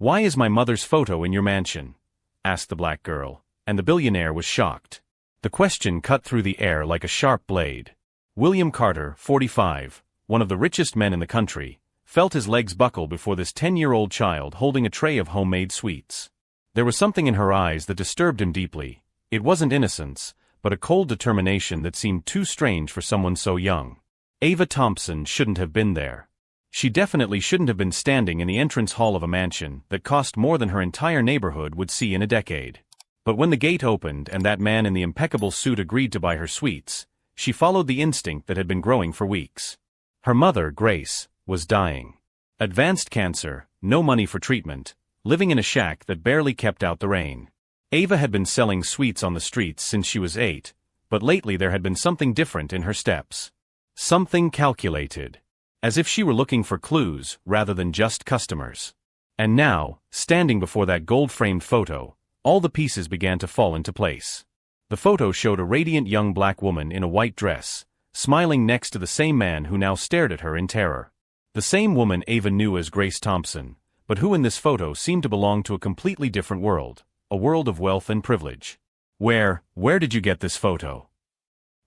"Why is my mother's photo in your mansion?" asked the black girl, and the billionaire was shocked. The question cut through the air like a sharp blade. William Carter, 45, one of the richest men in the country, felt his legs buckle before this 10-year-old child holding a tray of homemade sweets. There was something in her eyes that disturbed him deeply. It wasn't innocence, but a cold determination that seemed too strange for someone so young. Ava Thompson shouldn't have been there. She definitely shouldn't have been standing in the entrance hall of a mansion that cost more than her entire neighborhood would see in a decade. But when the gate opened and that man in the impeccable suit agreed to buy her sweets, she followed the instinct that had been growing for weeks. Her mother, Grace, was dying. Advanced cancer, no money for treatment, living in a shack that barely kept out the rain. Ava had been selling sweets on the streets since she was 8, but lately there had been something different in her steps. Something calculated. As if she were looking for clues rather than just customers. And now, standing before that gold-framed photo, all the pieces began to fall into place. The photo showed a radiant young black woman in a white dress, smiling next to the same man who now stared at her in terror. The same woman Ava knew as Grace Thompson, but who in this photo seemed to belong to a completely different world, a world of wealth and privilege. Where did you get this photo?"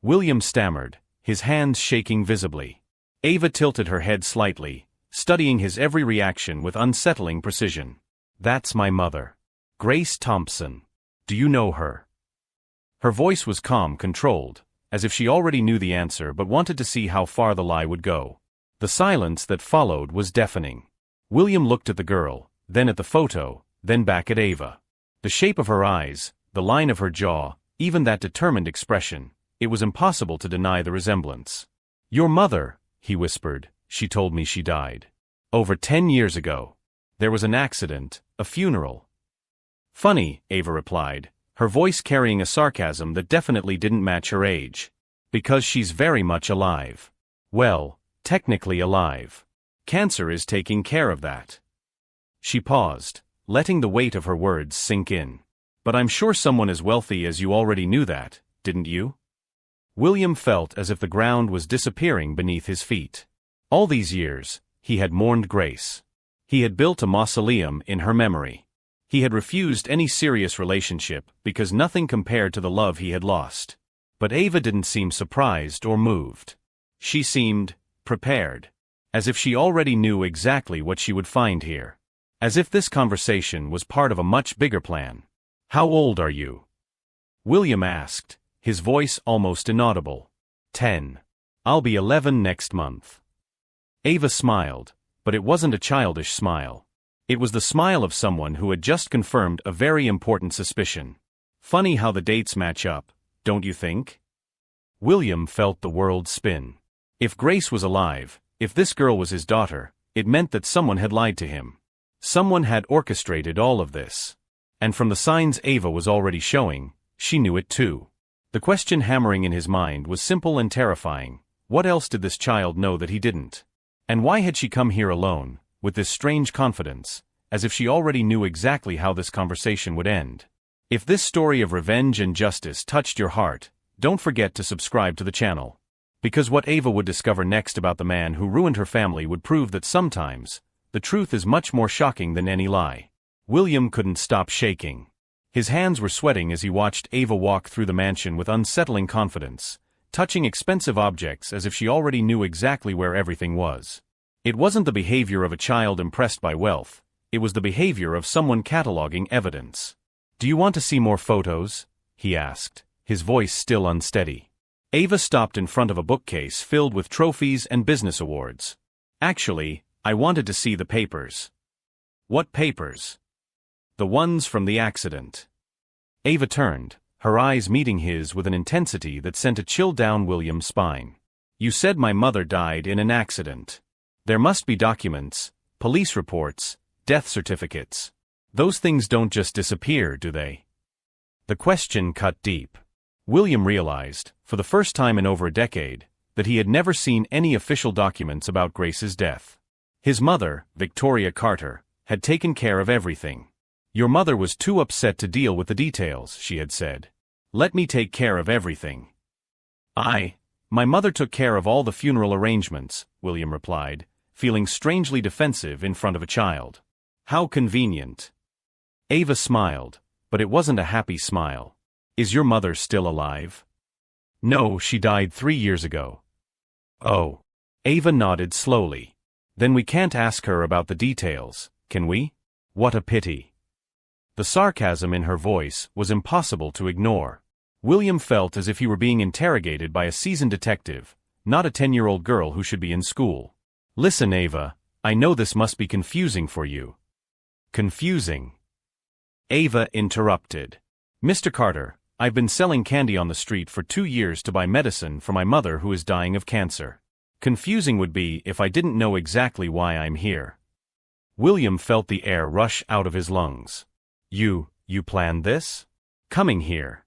William stammered, his hands shaking visibly. Ava tilted her head slightly, studying his every reaction with unsettling precision. "That's my mother. Grace Thompson. Do you know her?" Her voice was calm, controlled, as if she already knew the answer but wanted to see how far the lie would go. The silence that followed was deafening. William looked at the girl, then at the photo, then back at Ava. The shape of her eyes, the line of her jaw, even that determined expression, it was impossible to deny the resemblance. "Your mother," he whispered, "she told me she died. Over 10 years ago. There was an accident, a funeral." "Funny," Ava replied, her voice carrying a sarcasm that definitely didn't match her age. "Because she's very much alive. Well, technically alive. Cancer is taking care of that." She paused, letting the weight of her words sink in. "But I'm sure someone as wealthy as you already knew that, didn't you?" William felt as if the ground was disappearing beneath his feet. All these years, he had mourned Grace. He had built a mausoleum in her memory. He had refused any serious relationship because nothing compared to the love he had lost. But Ava didn't seem surprised or moved. She seemed prepared. As if she already knew exactly what she would find here. As if this conversation was part of a much bigger plan. "How old are you?" William asked, his voice almost inaudible. 10. "I'll be 11 next month." Ava smiled, but it wasn't a childish smile. It was the smile of someone who had just confirmed a very important suspicion. Funny how the dates match up, don't you think? William felt the world spin. If Grace was alive, if this girl was his daughter, it meant that someone had lied to him. Someone had orchestrated all of this. And from the signs Ava was already showing, she knew it too. The question hammering in his mind was simple and terrifying. What else did this child know that he didn't? And why had she come here alone, with this strange confidence, as if she already knew exactly how this conversation would end? If this story of revenge and justice touched your heart, don't forget to subscribe to the channel. Because what Ava would discover next about the man who ruined her family would prove that sometimes, the truth is much more shocking than any lie. William couldn't stop shaking. His hands were sweating as he watched Ava walk through the mansion with unsettling confidence, touching expensive objects as if she already knew exactly where everything was. It wasn't the behavior of a child impressed by wealth, it was the behavior of someone cataloging evidence. "Do you want to see more photos?" he asked, his voice still unsteady. Ava stopped in front of a bookcase filled with trophies and business awards. "Actually, I wanted to see the papers." "What papers?" "The ones from the accident." Ava turned, her eyes meeting his with an intensity that sent a chill down William's spine. "You said my mother died in an accident. There must be documents, police reports, death certificates. Those things don't just disappear, do they?" The question cut deep. William realized, for the first time in over a decade, that he had never seen any official documents about Grace's death. His mother, Victoria Carter, had taken care of everything. "Your mother was too upset to deal with the details," she had said. "Let me take care of everything." My mother took care of all the funeral arrangements," William replied, feeling strangely defensive in front of a child. How convenient. Ava smiled, but it wasn't a happy smile. Is your mother still alive? No, she died 3 years ago. Oh. Ava nodded slowly. Then we can't ask her about the details, can we? What a pity. The sarcasm in her voice was impossible to ignore. William felt as if he were being interrogated by a seasoned detective, not a 10-year-old girl who should be in school. Listen, Ava, I know this must be confusing for you. Confusing? Ava interrupted. Mr. Carter, I've been selling candy on the street for 2 years to buy medicine for my mother who is dying of cancer. Confusing would be if I didn't know exactly why I'm here. William felt the air rush out of his lungs. You planned this? Coming here.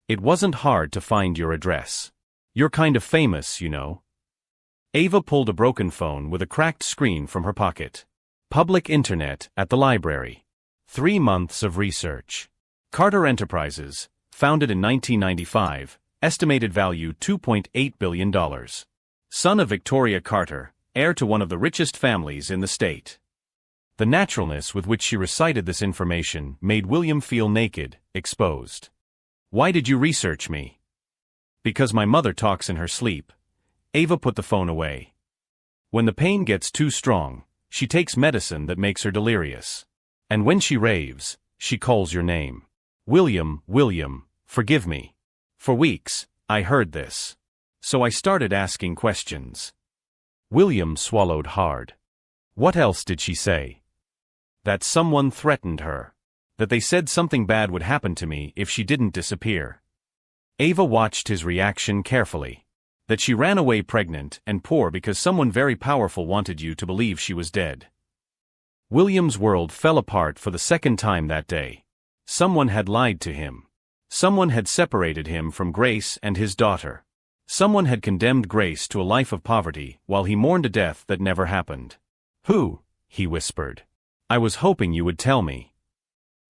It wasn't hard to find your address. You're kind of famous, you know. Ava pulled a broken phone with a cracked screen from her pocket. Public internet at the library. 3 months of research. Carter Enterprises, founded in 1995, estimated value $2.8 billion. Son of Victoria Carter, heir to one of the richest families in the state. The naturalness with which she recited this information made William feel naked, exposed. Why did you research me? Because my mother talks in her sleep. Ava put the phone away. When the pain gets too strong, she takes medicine that makes her delirious. And when she raves, she calls your name. William, forgive me. For weeks, I heard this. So I started asking questions. William swallowed hard. What else did she say? That someone threatened her. That they said something bad would happen to me if she didn't disappear. Ava watched his reaction carefully. That she ran away pregnant and poor because someone very powerful wanted you to believe she was dead. William's world fell apart for the second time that day. Someone had lied to him. Someone had separated him from Grace and his daughter. Someone had condemned Grace to a life of poverty while he mourned a death that never happened. Who? He whispered. I was hoping you would tell me.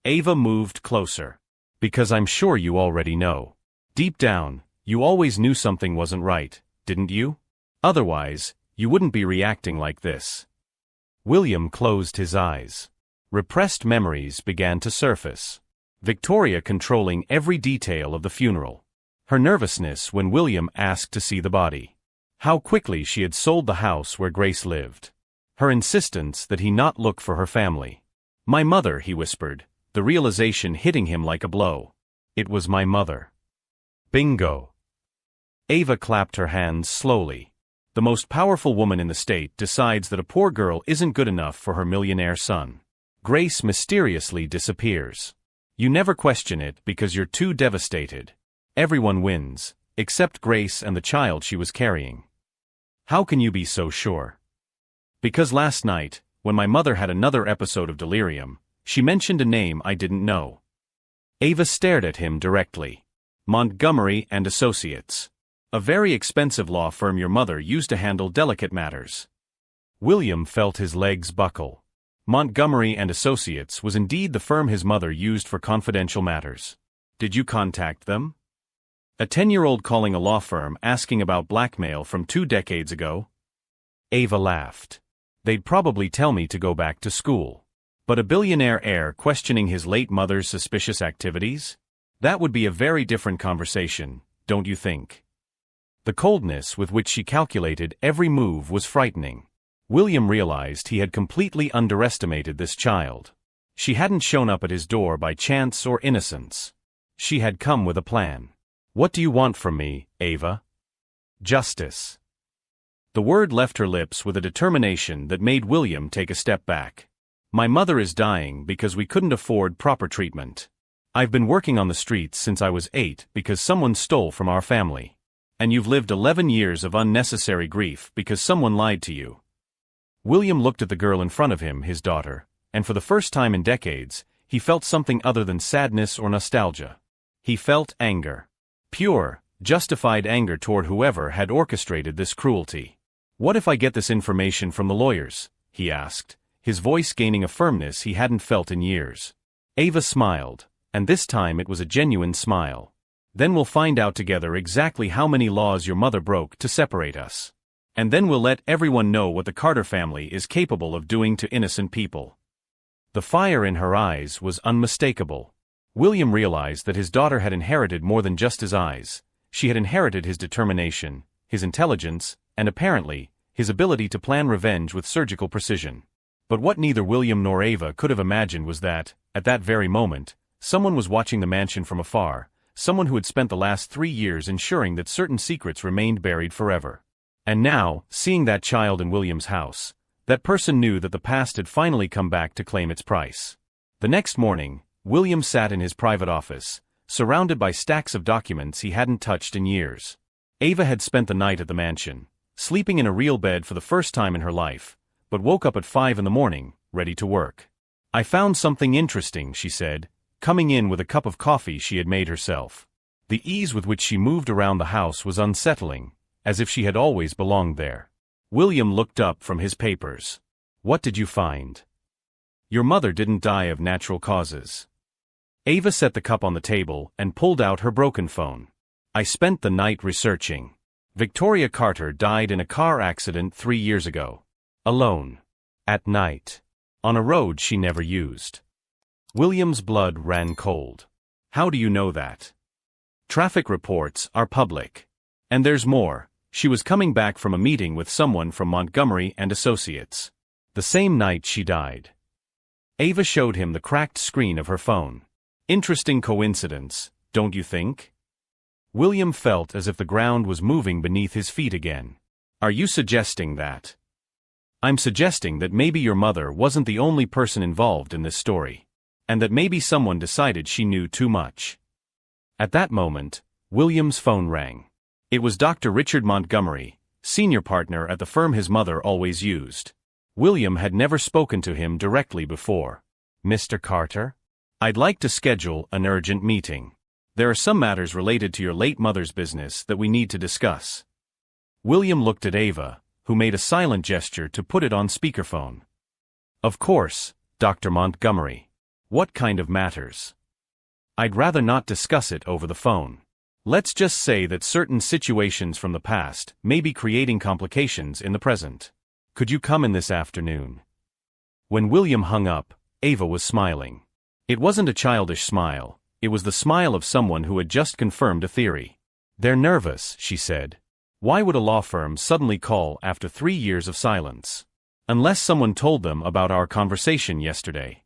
Ava moved closer. Because I'm sure you already know. Deep down, you always knew something wasn't right, didn't you? Otherwise, you wouldn't be reacting like this. William closed his eyes. Repressed memories began to surface. Victoria controlling every detail of the funeral. Her nervousness when William asked to see the body. How quickly she had sold the house where Grace lived. Her insistence that he not look for her family. My mother, he whispered, the realization hitting him like a blow. It was my mother. Bingo. Ava clapped her hands slowly. The most powerful woman in the state decides that a poor girl isn't good enough for her millionaire son. Grace mysteriously disappears. You never question it because you're too devastated. Everyone wins, except Grace and the child she was carrying. How can you be so sure? Because last night, when my mother had another episode of delirium, she mentioned a name I didn't know. Ava stared at him directly. Montgomery and Associates. A very expensive law firm your mother used to handle delicate matters. William felt his legs buckle. Montgomery and Associates was indeed the firm his mother used for confidential matters. Did you contact them? A 10-year-old calling a law firm asking about blackmail from 2 decades ago? Ava laughed. They'd probably tell me to go back to school. But a billionaire heir questioning his late mother's suspicious activities? That would be a very different conversation, don't you think? The coldness with which she calculated every move was frightening. William realized he had completely underestimated this child. She hadn't shown up at his door by chance or innocence. She had come with a plan. What do you want from me, Ava? Justice. The word left her lips with a determination that made William take a step back. My mother is dying because we couldn't afford proper treatment. I've been working on the streets since I was 8 because someone stole from our family. And you've lived 11 years of unnecessary grief because someone lied to you. William looked at the girl in front of him, his daughter, and for the first time in decades, he felt something other than sadness or nostalgia. He felt anger. Pure, justified anger toward whoever had orchestrated this cruelty. What if I get this information from the lawyers? He asked, his voice gaining a firmness he hadn't felt in years. Ava smiled, and this time it was a genuine smile. Then we'll find out together exactly how many laws your mother broke to separate us. And then we'll let everyone know what the Carter family is capable of doing to innocent people. The fire in her eyes was unmistakable. William realized that his daughter had inherited more than just his eyes. She had inherited his determination, his intelligence, and apparently, his ability to plan revenge with surgical precision. But what neither William nor Ava could have imagined was that, at that very moment, someone was watching the mansion from afar, someone who had spent the last 3 years ensuring that certain secrets remained buried forever. And now, seeing that child in William's house, that person knew that the past had finally come back to claim its price. The next morning, William sat in his private office, surrounded by stacks of documents he hadn't touched in years. Ava had spent the night at the mansion, sleeping in a real bed for the first time in her life, but woke up at 5 in the morning, ready to work. "I found something interesting," she said, coming in with a cup of coffee she had made herself. The ease with which she moved around the house was unsettling, as if she had always belonged there. William looked up from his papers. "What did you find?" "Your mother didn't die of natural causes." Ava set the cup on the table and pulled out her broken phone. "I spent the night researching. Victoria Carter died in a car accident 3 years ago. Alone. At night. On a road she never used." William's blood ran cold. "How do you know that?" "Traffic reports are public. And there's more. She was coming back from a meeting with someone from Montgomery and Associates. The same night she died." Ava showed him the cracked screen of her phone. "Interesting coincidence, don't you think?" William felt as if the ground was moving beneath his feet again. "Are you suggesting that?" "I'm suggesting that maybe your mother wasn't the only person involved in this story. And that maybe someone decided she knew too much." At that moment, William's phone rang. It was Dr. Richard Montgomery, senior partner at the firm his mother always used. William had never spoken to him directly before. "Mr. Carter? I'd like to schedule an urgent meeting. There are some matters related to your late mother's business that we need to discuss." William looked at Ava, who made a silent gesture to put it on speakerphone. "Of course, Dr. Montgomery. What kind of matters?" "I'd rather not discuss it over the phone. Let's just say that certain situations from the past may be creating complications in the present. Could you come in this afternoon?" When William hung up, Ava was smiling. It wasn't a childish smile, it was the smile of someone who had just confirmed a theory. "They're nervous," she said. "Why would a law firm suddenly call after 3 years of silence? Unless someone told them about our conversation yesterday."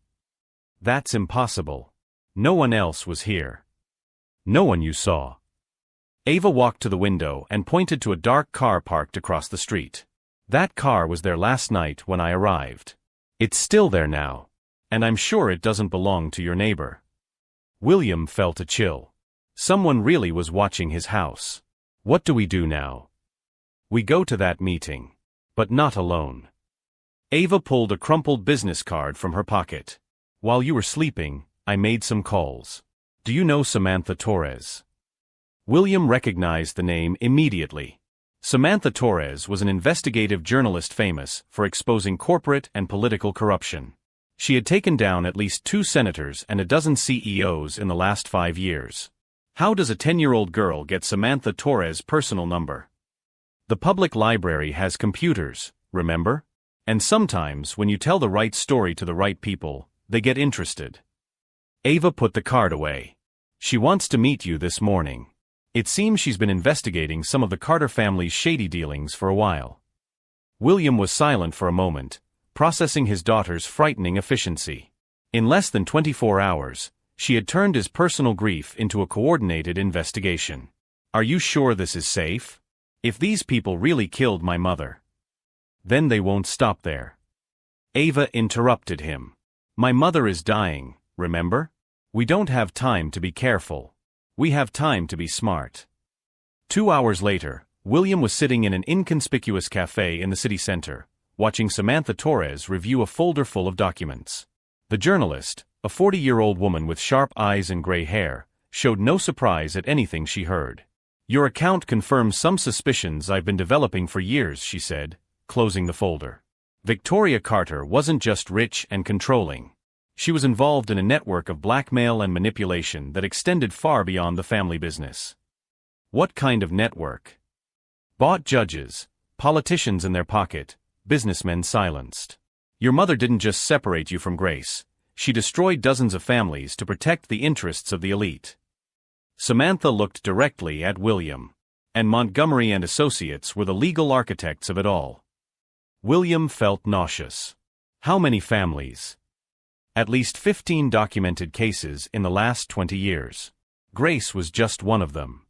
"That's impossible. No one else was here." "No one you saw." Ava walked to the window and pointed to a dark car parked across the street. "That car was there last night when I arrived. It's still there now. And I'm sure it doesn't belong to your neighbor." William felt a chill. Someone really was watching his house. "What do we do now?" "We go to that meeting. But not alone." Ava pulled a crumpled business card from her pocket. "While you were sleeping, I made some calls. Do you know Samantha Torres?" William recognized the name immediately. Samantha Torres was an investigative journalist famous for exposing corporate and political corruption. She had taken down at least 2 senators and a dozen CEOs in the last 5 years. How does a 10-year-old girl get Samantha Torres' personal number? The public library has computers, remember? And sometimes when you tell the right story to the right people, they get interested. Ava put the card away. "She wants to meet you this morning. It seems she's been investigating some of the Carter family's shady dealings for a while." William was silent for a moment, processing his daughter's frightening efficiency. In less than 24 hours, she had turned his personal grief into a coordinated investigation. "Are you sure this is safe? If these people really killed my mother, then they won't stop there." Ava interrupted him. "My mother is dying, remember? We don't have time to be careful. We have time to be smart." 2 hours later, William was sitting in an inconspicuous cafe in the city center, watching Samantha Torres review a folder full of documents. The journalist, a 40-year-old woman with sharp eyes and gray hair, showed no surprise at anything she heard. "Your account confirms some suspicions I've been developing for years," she said, closing the folder. "Victoria Carter wasn't just rich and controlling. She was involved in a network of blackmail and manipulation that extended far beyond the family business." "What kind of network?" "Bought judges, politicians in their pocket, businessmen silenced. Your mother didn't just separate you from Grace, she destroyed dozens of families to protect the interests of the elite. Samantha looked directly at William. And Montgomery and Associates were the legal architects of it all. William felt nauseous. How many families? At least 15 documented cases in the last 20 years. Grace was just one of them.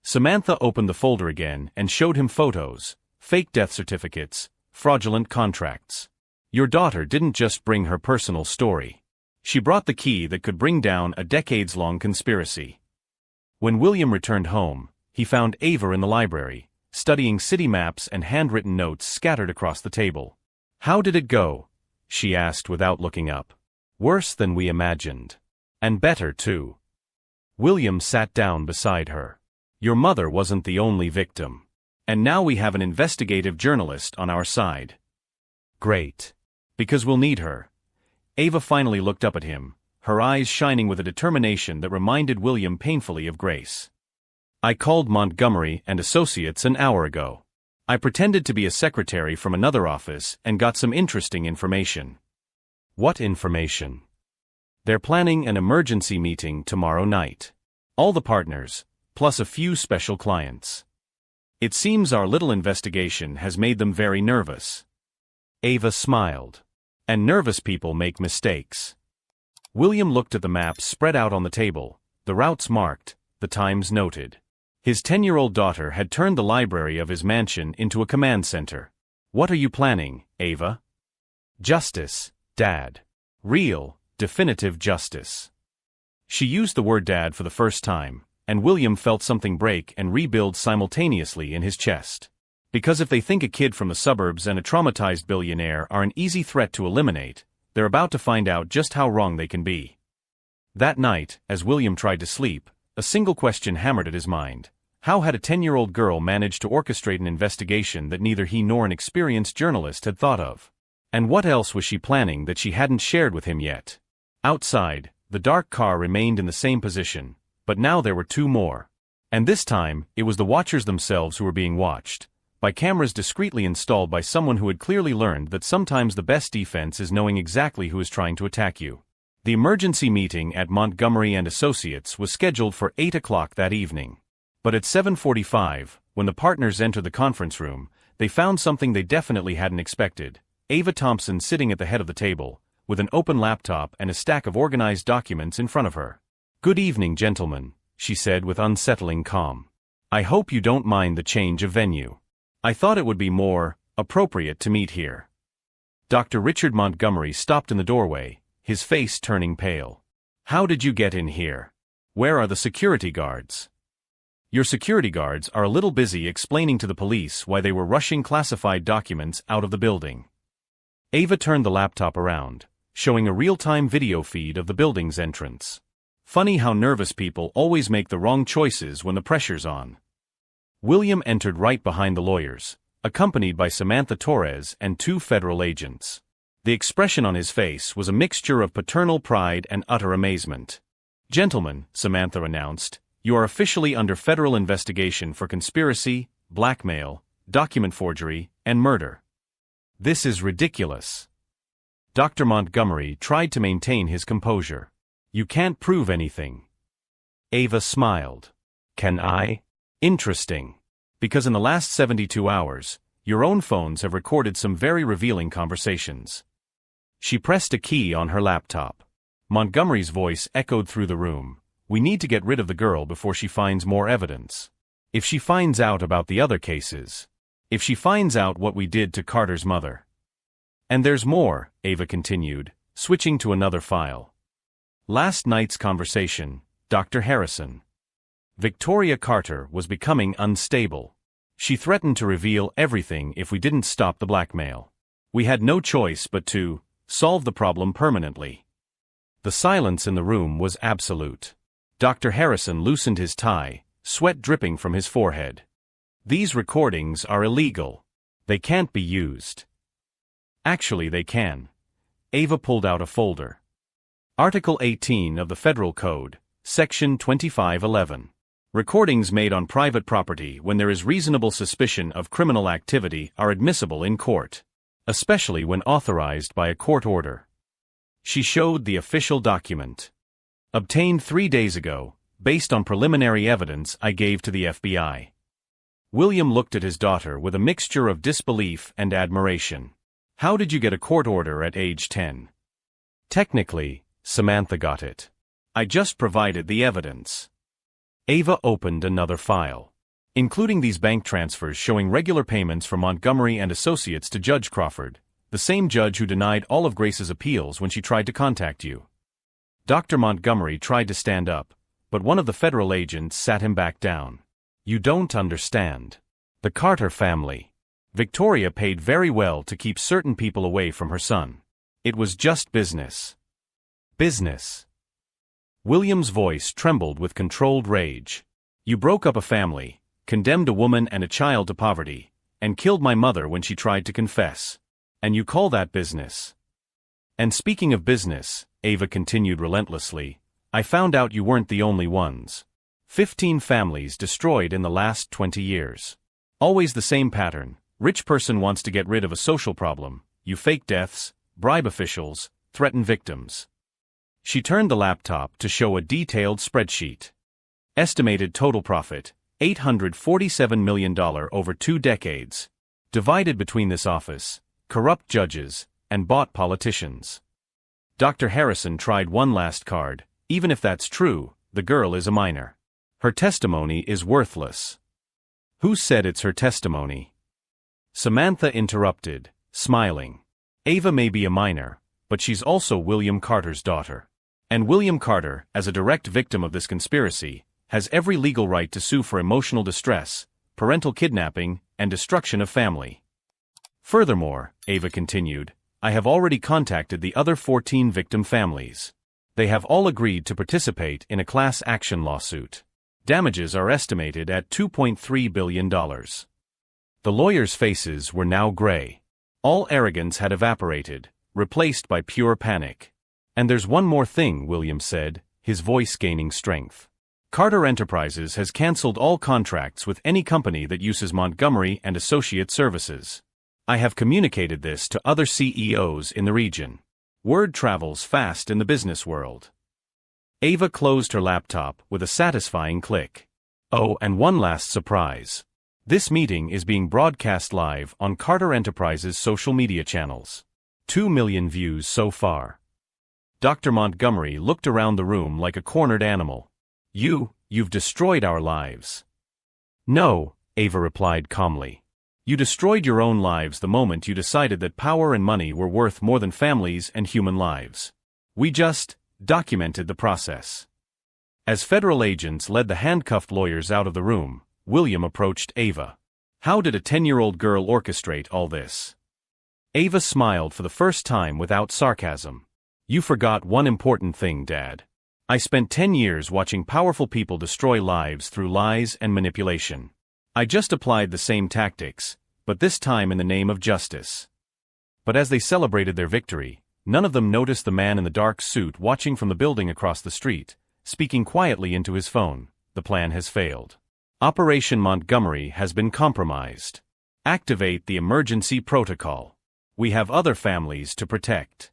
Samantha opened the folder again and showed him photos, fake death certificates, fraudulent contracts. Your daughter didn't just bring her personal story. She brought the key that could bring down a decades-long conspiracy. When William returned home, he found Ava in the library, studying city maps and handwritten notes scattered across the table. "How did it go?" she asked without looking up. "Worse than we imagined. And better, too." William sat down beside her. "Your mother wasn't the only victim. And now we have an investigative journalist on our side." "Great. Because we'll need her." Ava finally looked up at him, her eyes shining with a determination that reminded William painfully of Grace. "I called Montgomery and Associates an hour ago. I pretended to be a secretary from another office and got some interesting information." "What information?" "They're planning an emergency meeting tomorrow night. All the partners, plus a few special clients. It seems our little investigation has made them very nervous." Ava smiled. "And nervous people make mistakes." William looked at the maps spread out on the table, the routes marked, the times noted. His 10-year-old daughter had turned the library of his mansion into a command center. "What are you planning, Ava?" "Justice, Dad. Real, definitive justice." She used the word dad for the first time, and William felt something break and rebuild simultaneously in his chest. Because if they think a kid from the suburbs and a traumatized billionaire are an easy threat to eliminate, they're about to find out just how wrong they can be. That night, as William tried to sleep, a single question hammered at his mind. How had a 10-year-old girl managed to orchestrate an investigation that neither he nor an experienced journalist had thought of? And what else was she planning that she hadn't shared with him yet? Outside, the dark car remained in the same position, but now there were two more. And this time, it was the watchers themselves who were being watched, by cameras discreetly installed by someone who had clearly learned that sometimes the best defense is knowing exactly who is trying to attack you. The emergency meeting at Montgomery and Associates was scheduled for 8 o'clock that evening. But at 7:45, when the partners entered the conference room, they found something they definitely hadn't expected. Ava Thompson sitting at the head of the table, with an open laptop and a stack of organized documents in front of her. "Good evening, gentlemen," she said with unsettling calm. "I hope you don't mind the change of venue. I thought it would be more appropriate to meet here." Dr. Richard Montgomery stopped in the doorway, his face turning pale. "How did you get in here? Where are the security guards?" "Your security guards are a little busy explaining to the police why they were rushing classified documents out of the building." Ava turned the laptop around, showing a real-time video feed of the building's entrance. Funny how nervous people always make the wrong choices when the pressure's on. William entered right behind the lawyers, accompanied by Samantha Torres and two federal agents. The expression on his face was a mixture of paternal pride and utter amazement. "Gentlemen," Samantha announced, "you are officially under federal investigation for conspiracy, blackmail, document forgery, and murder." "This is ridiculous." Dr. Montgomery tried to maintain his composure. "You can't prove anything." Ava smiled. "Can I? Interesting. Because in the last 72 hours, your own phones have recorded some very revealing conversations." She pressed a key on her laptop. Montgomery's voice echoed through the room. "We need to get rid of the girl before she finds more evidence. If she finds out about the other cases. If she finds out what we did to Carter's mother." "And there's more," Ava continued, switching to another file. "Last night's conversation, Dr. Harrison. Victoria Carter was becoming unstable. She threatened to reveal everything if we didn't stop the blackmail. We had no choice but to solve the problem permanently." The silence in the room was absolute. Dr. Harrison loosened his tie, sweat dripping from his forehead. "These recordings are illegal. They can't be used." "Actually, they can." Ava pulled out a folder. Article 18 of the Federal Code, Section 2511. Recordings made on private property when there is reasonable suspicion of criminal activity are admissible in court, especially when authorized by a court order. She showed the official document. Obtained 3 days ago, based on preliminary evidence I gave to the FBI. William looked at his daughter with a mixture of disbelief and admiration. How did you get a court order at age 10? Technically, Samantha got it. I just provided the evidence. Ava opened another file, including these bank transfers showing regular payments from Montgomery and Associates to Judge Crawford, the same judge who denied all of Grace's appeals when she tried to contact you. Dr. Montgomery tried to stand up, but one of the federal agents sat him back down. You don't understand. The Carter family. Victoria paid very well to keep certain people away from her son. It was just business. Business. William's voice trembled with controlled rage. You broke up a family, condemned a woman and a child to poverty, and killed my mother when she tried to confess. And you call that business? And speaking of business, Ava continued relentlessly, I found out you weren't the only ones. 15 families destroyed in the last 20 years. Always the same pattern. Rich person wants to get rid of a social problem. You fake deaths, bribe officials, threaten victims. She turned the laptop to show a detailed spreadsheet. Estimated total profit, $847 million over 2 decades. Divided between this office, corrupt judges, and bought politicians. Dr. Harrison tried one last card. Even if that's true, the girl is a minor. Her testimony is worthless. Who said it's her testimony? Samantha interrupted, smiling. Ava may be a minor, but she's also William Carter's daughter. And William Carter, as a direct victim of this conspiracy, has every legal right to sue for emotional distress, parental kidnapping, and destruction of family. Furthermore, Ava continued, I have already contacted the other 14 victim families. They have all agreed to participate in a class action lawsuit. Damages are estimated at $2.3 billion. The lawyers' faces were now gray. All arrogance had evaporated, replaced by pure panic. And there's one more thing, William said, his voice gaining strength. Carter Enterprises has canceled all contracts with any company that uses Montgomery and Associate services. I have communicated this to other CEOs in the region. Word travels fast in the business world. Ava closed her laptop with a satisfying click. Oh, and one last surprise. This meeting is being broadcast live on Carter Enterprises' social media channels. 2 million views so far. Dr. Montgomery looked around the room like a cornered animal. You've destroyed our lives. No, Ava replied calmly. You destroyed your own lives the moment you decided that power and money were worth more than families and human lives. We just documented the process. As federal agents led the handcuffed lawyers out of the room, William approached Ava. How did a 10-year-old girl orchestrate all this? Ava smiled for the first time without sarcasm. You forgot one important thing, Dad. I spent 10 years watching powerful people destroy lives through lies and manipulation. I just applied the same tactics, but this time in the name of justice. But as they celebrated their victory, none of them noticed the man in the dark suit watching from the building across the street, speaking quietly into his phone. The plan has failed. Operation Montgomery has been compromised. Activate the emergency protocol. We have other families to protect.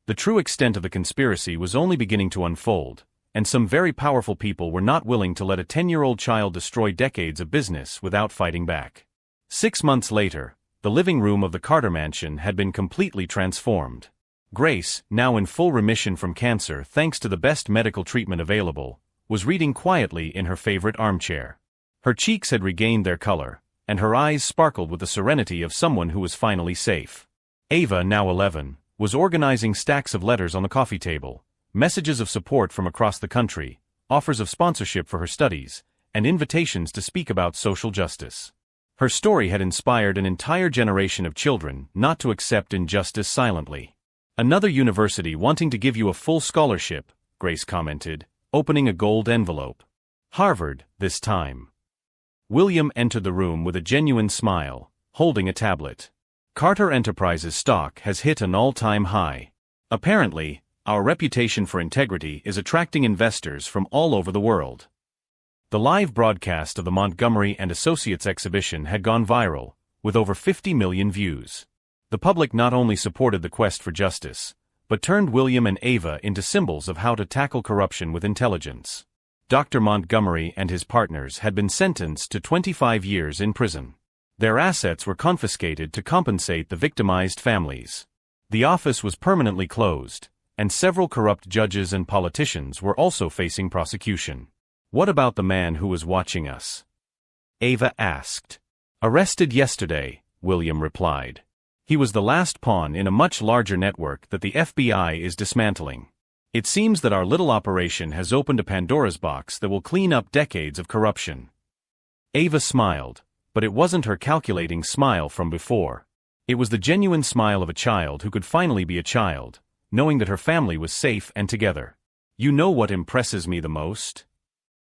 The true extent of the conspiracy was only beginning to unfold, and some very powerful people were not willing to let a 10-year-old child destroy decades of business without fighting back. 6 months later, the living room of the Carter mansion had been completely transformed. Grace, now in full remission from cancer thanks to the best medical treatment available, was reading quietly in her favorite armchair. Her cheeks had regained their color, and her eyes sparkled with the serenity of someone who was finally safe. Ava, now 11, was organizing stacks of letters on the coffee table, messages of support from across the country, offers of sponsorship for her studies, and invitations to speak about social justice. Her story had inspired an entire generation of children not to accept injustice silently. Another university wanting to give you a full scholarship, Grace commented, opening a gold envelope. Harvard, this time. William entered the room with a genuine smile, holding a tablet. Carter Enterprises stock has hit an all-time high. Apparently, our reputation for integrity is attracting investors from all over the world. The live broadcast of the Montgomery and Associates exhibition had gone viral, with over 50 million views. The public not only supported the quest for justice, but turned William and Ava into symbols of how to tackle corruption with intelligence. Dr. Montgomery and his partners had been sentenced to 25 years in prison. Their assets were confiscated to compensate the victimized families. The office was permanently closed, and several corrupt judges and politicians were also facing prosecution. What about the man who was watching us? Ava asked. Arrested yesterday, William replied. He was the last pawn in a much larger network that the FBI is dismantling. It seems that our little operation has opened a Pandora's box that will clean up decades of corruption. Ava smiled, but it wasn't her calculating smile from before. It was the genuine smile of a child who could finally be a child, knowing that her family was safe and together. You know what impresses me the most?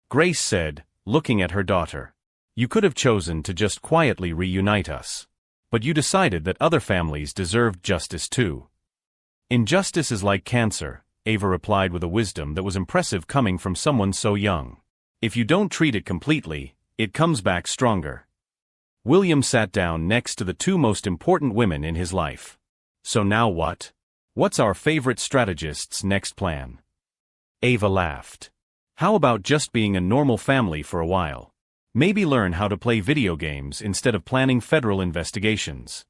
Grace said, looking at her daughter. You could have chosen to just quietly reunite us. But you decided that other families deserved justice too. Injustice is like cancer, Ava replied with a wisdom that was impressive coming from someone so young. If you don't treat it completely, it comes back stronger. William sat down next to the two most important women in his life. So now what? What's our favorite strategist's next plan? Ava laughed. How about just being a normal family for a while? Maybe learn how to play video games instead of planning federal investigations.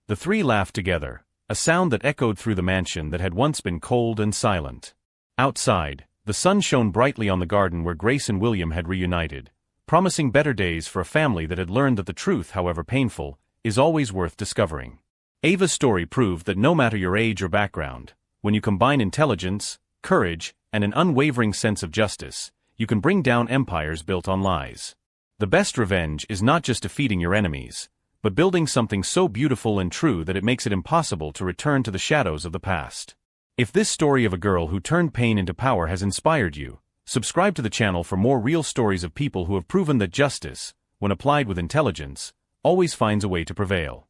The three laughed together, a sound that echoed through the mansion that had once been cold and silent. Outside, the sun shone brightly on the garden where Grace and William had reunited, promising better days for a family that had learned that the truth, however painful, is always worth discovering. Ava's story proved that no matter your age or background, when you combine intelligence, courage, and an unwavering sense of justice, you can bring down empires built on lies. The best revenge is not just defeating your enemies, but building something so beautiful and true that it makes it impossible to return to the shadows of the past. If this story of a girl who turned pain into power has inspired you, subscribe to the channel for more real stories of people who have proven that justice, when applied with intelligence, always finds a way to prevail.